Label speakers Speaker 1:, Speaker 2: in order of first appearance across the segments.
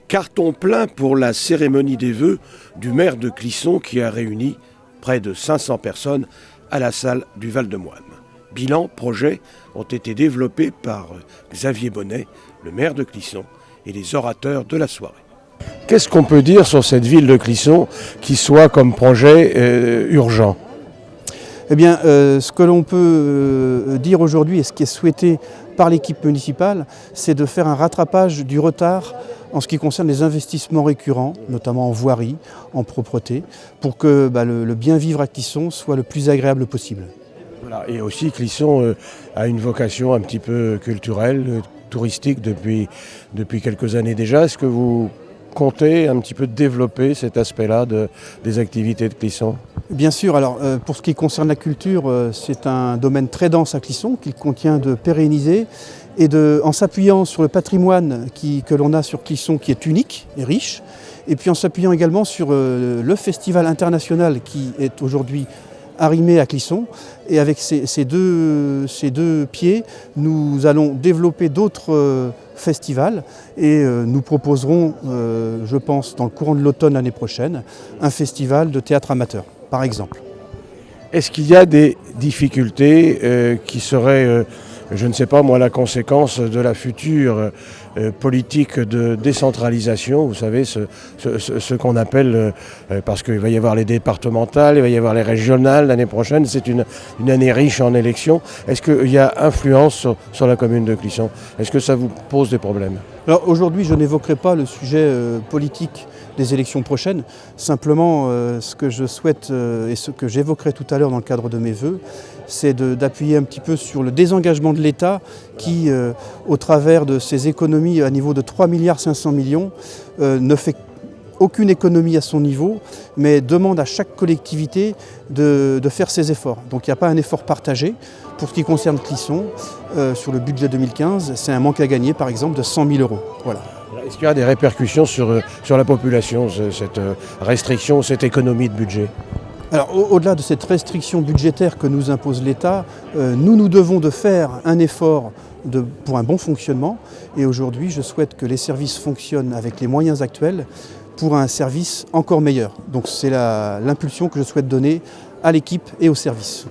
Speaker 1: Carton plein pour la cérémonie des vœux du maire de Clisson qui a réuni près de 500 personnes à la salle du Val-de-Moine. Bilan, projets ont été développés par Xavier Bonnet, le maire de Clisson, et les orateurs de la soirée. Qu'est-ce qu'on peut dire sur cette ville de Clisson qui soit comme projet urgent ?
Speaker 2: Eh bien, ce que l'on peut dire aujourd'hui et ce qui est souhaité par l'équipe municipale, c'est de faire un rattrapage du retard en ce qui concerne les investissements récurrents, notamment en voirie, en propreté, pour que le bien vivre à Clisson soit le plus agréable possible.
Speaker 1: Voilà. Et aussi Clisson a une vocation un petit peu culturelle, touristique depuis quelques années déjà. Est-ce que vous comptez un petit peu développer cet aspect-là des activités de Clisson ?
Speaker 2: Bien sûr, alors pour ce qui concerne la culture, c'est un domaine très dense à Clisson qu'il contient de pérenniser et en s'appuyant sur le patrimoine que l'on a sur Clisson qui est unique et riche, et puis en s'appuyant également sur le festival international qui est aujourd'hui arrimé à Clisson. Et avec ces deux pieds, nous allons développer d'autres festivals et nous proposerons, je pense, dans le courant de l'automne l'année prochaine, un festival de théâtre amateur, par exemple.
Speaker 1: Est-ce qu'il y a des difficultés qui seraient, je ne sais pas moi, la conséquence de la future politique de décentralisation, vous savez, ce qu'on appelle, parce qu'il va y avoir les départementales, il va y avoir les régionales l'année prochaine, c'est une année riche en élections. Est-ce qu'il y a influence sur la commune de Clisson ? Est-ce que ça vous pose des problèmes ?
Speaker 2: Alors aujourd'hui, je n'évoquerai pas le sujet politique des élections prochaines. Simplement, ce que je souhaite et ce que j'évoquerai tout à l'heure dans le cadre de mes vœux, c'est d'appuyer un petit peu sur le désengagement de l'État qui, au travers de ses économies à niveau de 3,5 milliards, ne fait aucune économie à son niveau, mais demande à chaque collectivité de faire ses efforts. Donc il n'y a pas un effort partagé. Pour ce qui concerne Clisson, sur le budget 2015, c'est un manque à gagner, par exemple, de 100 000 €. Voilà.
Speaker 1: Est-ce qu'il y a des répercussions sur la population, cette restriction, cette économie de budget ?
Speaker 2: Alors au-delà de cette restriction budgétaire que nous impose l'État, nous devons de faire un effort pour un bon fonctionnement. Et aujourd'hui, je souhaite que les services fonctionnent avec les moyens actuels pour un service encore meilleur. Donc c'est l'impulsion que je souhaite donner à l'équipe et aux services.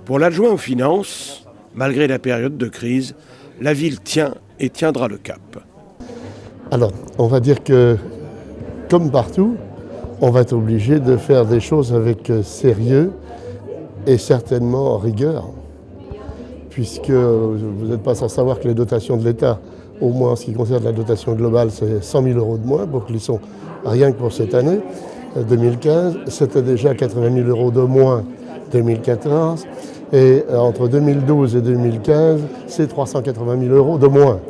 Speaker 1: Pour l'adjoint aux finances, malgré la période de crise, la ville tient et tiendra le cap.
Speaker 3: Alors, on va dire que, comme partout, on va être obligé de faire des choses avec sérieux et certainement rigueur, puisque vous n'êtes pas sans savoir que les dotations de l'État, au moins en ce qui concerne la dotation globale, c'est 100 000 € de moins pour Clisson, rien que pour cette année, 2015. C'était déjà 80 000 € de moins 2014. Et entre 2012 et 2015, c'est 380 000 € de moins.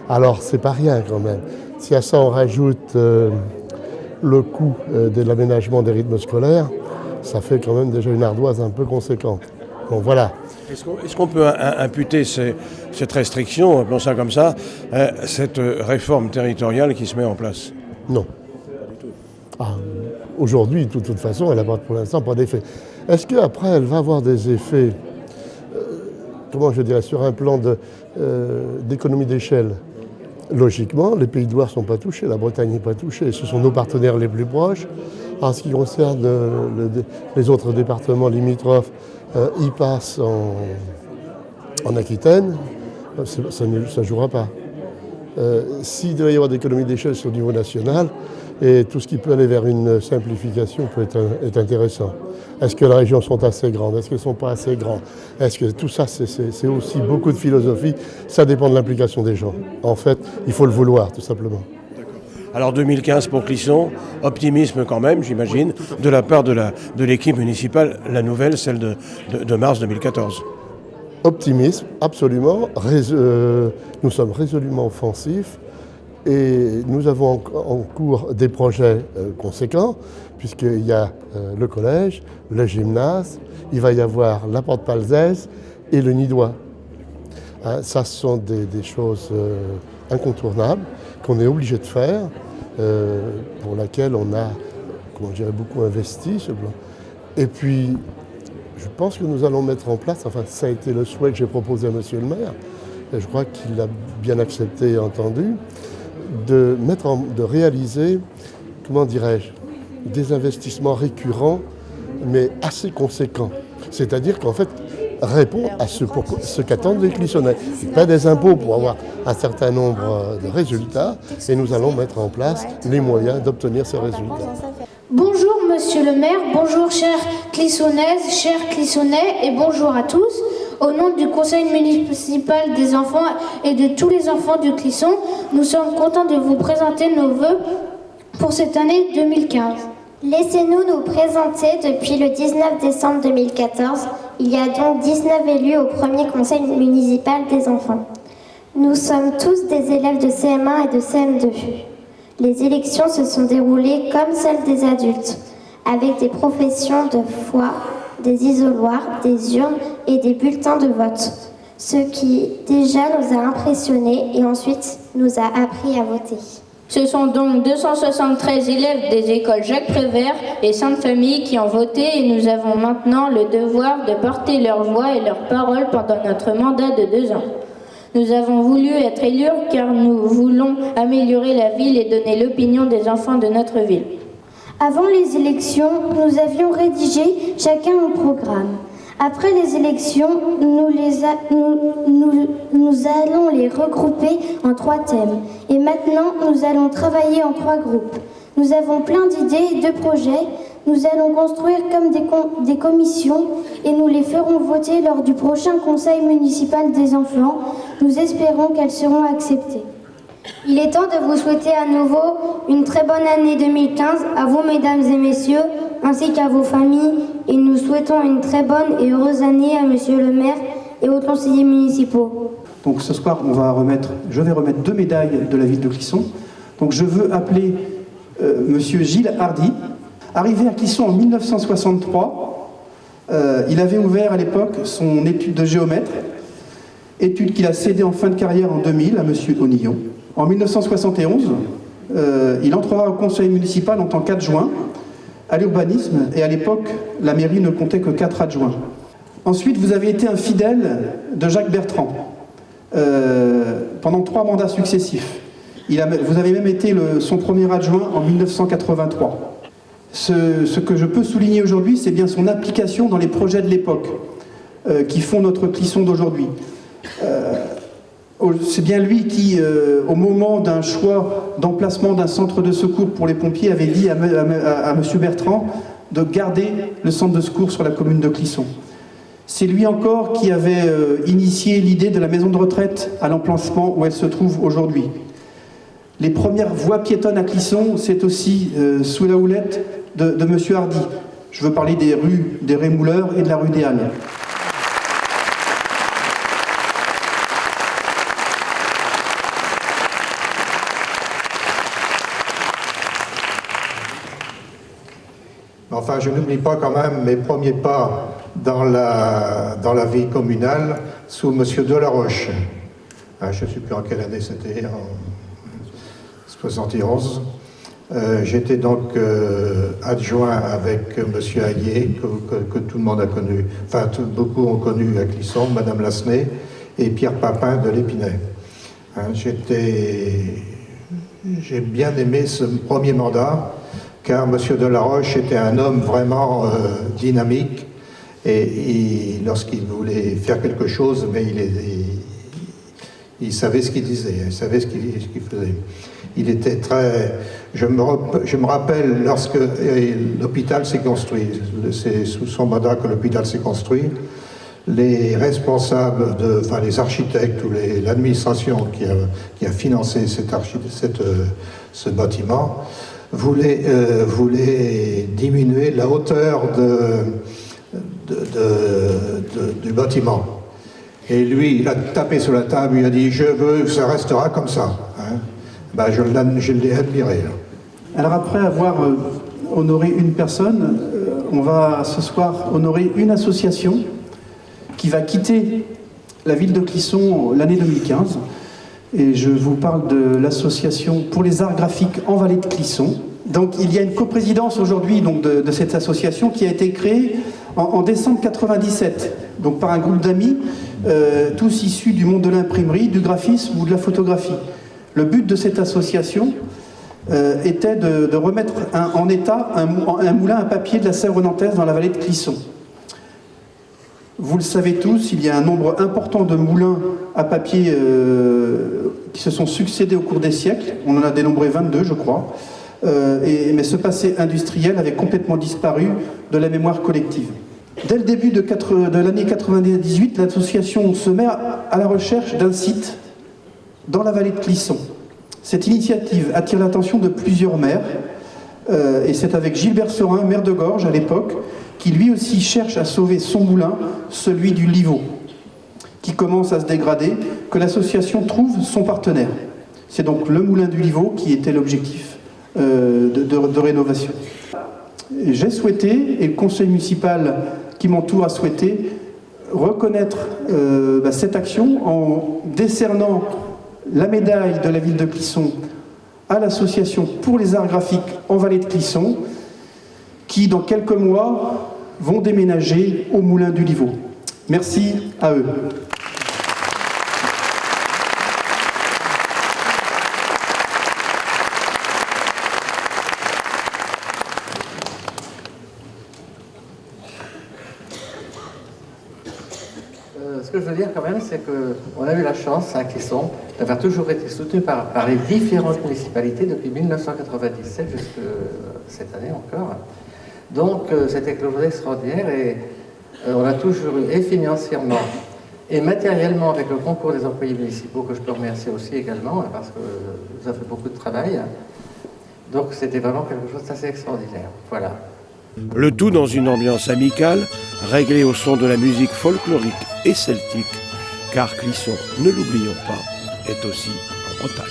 Speaker 3: Alors, c'est pas rien quand même. Si à ça on rajoute le coût de l'aménagement des rythmes scolaires, ça fait quand même déjà une ardoise un peu conséquente. Bon, voilà.
Speaker 1: Est-ce qu'on peut imputer cette restriction, appelons ça comme ça, cette réforme territoriale qui se met en place ?
Speaker 3: Non. Aujourd'hui, de toute façon, elle n'a pour l'instant pas d'effet. Est-ce qu'après, elle va avoir des effets, sur un plan d'économie d'échelle ? Logiquement, les Pays de Loire ne sont pas touchés, la Bretagne n'est pas touchée. Ce sont nos partenaires les plus proches. En ce qui concerne les autres départements limitrophes, ils passent en Aquitaine, ça ne jouera pas. S'il doit y avoir des économies d'échelle sur le niveau national, et tout ce qui peut aller vers une simplification peut être intéressant. Est-ce que les régions sont assez grandes ? Est-ce qu'elles ne sont pas assez grandes ? Est-ce que tout ça, c'est aussi beaucoup de philosophie. Ça dépend de l'implication des gens. En fait, il faut le vouloir, tout simplement.
Speaker 1: D'accord. Alors 2015 pour Clisson, optimisme quand même, j'imagine, de la part de l'équipe municipale, la nouvelle, celle de mars 2014.
Speaker 3: Optimisme, absolument. Nous sommes résolument offensifs. Et nous avons en cours des projets conséquents, puisqu'il y a le collège, le gymnase, il va y avoir la porte Palzès et le Nidois. Ça, ce sont des choses incontournables qu'on est obligé de faire, pour laquelle on a, beaucoup investi. Et puis, je pense que nous allons mettre en place, ça a été le souhait que j'ai proposé à monsieur le maire, et je crois qu'il l'a bien accepté et entendu, de réaliser, comment dirais-je, des investissements récurrents, mais assez conséquents. C'est-à-dire qu'en fait, répond à ce qu'attendent les Clissonnais. Pas des impôts pour avoir un certain nombre de résultats, et nous allons mettre en place les moyens d'obtenir ces résultats.
Speaker 4: Bonjour Monsieur le maire, bonjour chères Clissonnaises, chers Clissonnais et bonjour à tous. Au nom du conseil municipal des enfants et de tous les enfants du Clisson, nous sommes contents de vous présenter nos vœux pour cette année 2015.
Speaker 5: Laissez-nous nous présenter depuis le 19 décembre 2014. Il y a donc 19 élus au premier conseil municipal des enfants. Nous sommes tous des élèves de CM1 et de CM2. Les élections se sont déroulées comme celles des adultes, avec des professions de foi, des isoloirs, des urnes et des bulletins de vote. Ce qui déjà nous a impressionnés et ensuite nous a appris à voter.
Speaker 6: Ce sont donc 273 élèves des écoles Jacques Prévert et Sainte-Famille qui ont voté et nous avons maintenant le devoir de porter leur voix et leurs paroles pendant notre mandat de 2 ans. Nous avons voulu être élus car nous voulons améliorer la ville et donner l'opinion des enfants de notre ville.
Speaker 4: Avant les élections, nous avions rédigé chacun un programme. Après les élections, nous allons les regrouper en 3 thèmes. Et maintenant, nous allons travailler en 3 groupes. Nous avons plein d'idées et de projets. Nous allons construire comme des commissions et nous les ferons voter lors du prochain conseil municipal des enfants. Nous espérons qu'elles seront acceptées.
Speaker 5: Il est temps de vous souhaiter à nouveau une très bonne année 2015 à vous mesdames et messieurs, ainsi qu'à vos familles, et nous souhaitons une très bonne et heureuse année à monsieur le maire et aux conseillers municipaux.
Speaker 2: Donc ce soir, je vais remettre 2 médailles de la ville de Clisson. Donc je veux appeler monsieur Gilles Hardy. Arrivé à Clisson en 1963, il avait ouvert à l'époque son étude de géomètre, étude qu'il a cédée en fin de carrière en 2000 à monsieur Onillon. En 1971, il entrera au conseil municipal en tant qu'adjoint à l'urbanisme et à l'époque, la mairie ne comptait que 4 adjoints. Ensuite, vous avez été un fidèle de Jacques Bertrand pendant 3 mandats successifs. Vous avez même été son premier adjoint en 1983. Ce que je peux souligner aujourd'hui, c'est bien son application dans les projets de l'époque qui font notre Clisson d'aujourd'hui. C'est bien lui qui, au moment d'un choix d'emplacement d'un centre de secours pour les pompiers, avait dit à M. Bertrand de garder le centre de secours sur la commune de Clisson. C'est lui encore qui avait initié l'idée de la maison de retraite à l'emplacement où elle se trouve aujourd'hui. Les premières voies piétonnes à Clisson, c'est aussi sous la houlette de M. Hardy. Je veux parler des rues des Rémouleurs et de la rue des Halles.
Speaker 7: Enfin, je n'oublie pas quand même mes premiers pas dans la vie communale sous M. Delaroche. Je ne sais plus en quelle année c'était, en 71. J'étais donc adjoint avec M. Hayé, que tout le monde a connu, enfin beaucoup ont connu à Clisson, Mme Lassenay et Pierre Papin de l'Épinay. J'ai bien aimé ce premier mandat, car M. Delaroche était un homme vraiment dynamique, et lorsqu'il voulait faire quelque chose, mais il savait ce qu'il disait, il savait ce qu'il faisait. Il était très... Je me rappelle lorsque l'hôpital s'est construit, c'est sous son mandat que l'hôpital s'est construit, les responsables, enfin les architectes ou l'administration qui a financé ce bâtiment voulait diminuer la hauteur du bâtiment. Et lui, il a tapé sur la table, il a dit « Je veux que ça restera comme ça. » Je l'ai admiré. Là.
Speaker 2: Alors après avoir honoré une personne, on va ce soir honorer une association qui va quitter la ville de Clisson l'année 2015. Et je vous parle de l'association pour les arts graphiques en Vallée de Clisson. Donc il y a une coprésidence aujourd'hui de cette association qui a été créée en décembre 97, donc par un groupe d'amis, tous issus du monde de l'imprimerie, du graphisme ou de la photographie. Le but de cette association était de remettre en état un moulin à papier de la Sèvre nantaise dans la vallée de Clisson. Vous le savez tous, il y a un nombre important de moulins à papier qui se sont succédés au cours des siècles. On en a dénombré 22, je crois. Mais ce passé industriel avait complètement disparu de la mémoire collective. Dès le début de l'année 98, l'association se met à la recherche d'un site dans la vallée de Clisson. Cette initiative attire l'attention de plusieurs maires, et c'est avec Gilbert Serin, maire de Gorges à l'époque, qui lui aussi cherche à sauver son moulin, celui du Livau, qui commence à se dégrader, que l'association trouve son partenaire. C'est donc le moulin du Livau qui était l'objectif de rénovation. J'ai souhaité, et le conseil municipal qui m'entoure a souhaité, reconnaître cette action en décernant la médaille de la ville de Clisson à l'association pour les arts graphiques en vallée de Clisson, qui dans quelques mois vont déménager au moulin du Livau. Merci à eux.
Speaker 8: Ce que je veux dire quand même, c'est qu'on a eu la chance à Clisson d'avoir toujours été soutenu par les différentes municipalités depuis 1997 jusqu'à cette année encore. Donc c'était quelque chose d'extraordinaire et on a toujours eu, et financièrement et matériellement avec le concours des employés municipaux, que je peux remercier aussi également, parce que ça fait beaucoup de travail. Donc c'était vraiment quelque chose d'assez extraordinaire. Voilà.
Speaker 1: Le tout dans une ambiance amicale, réglée au son de la musique folklorique et celtique, car Clisson, ne l'oublions pas, est aussi en Bretagne.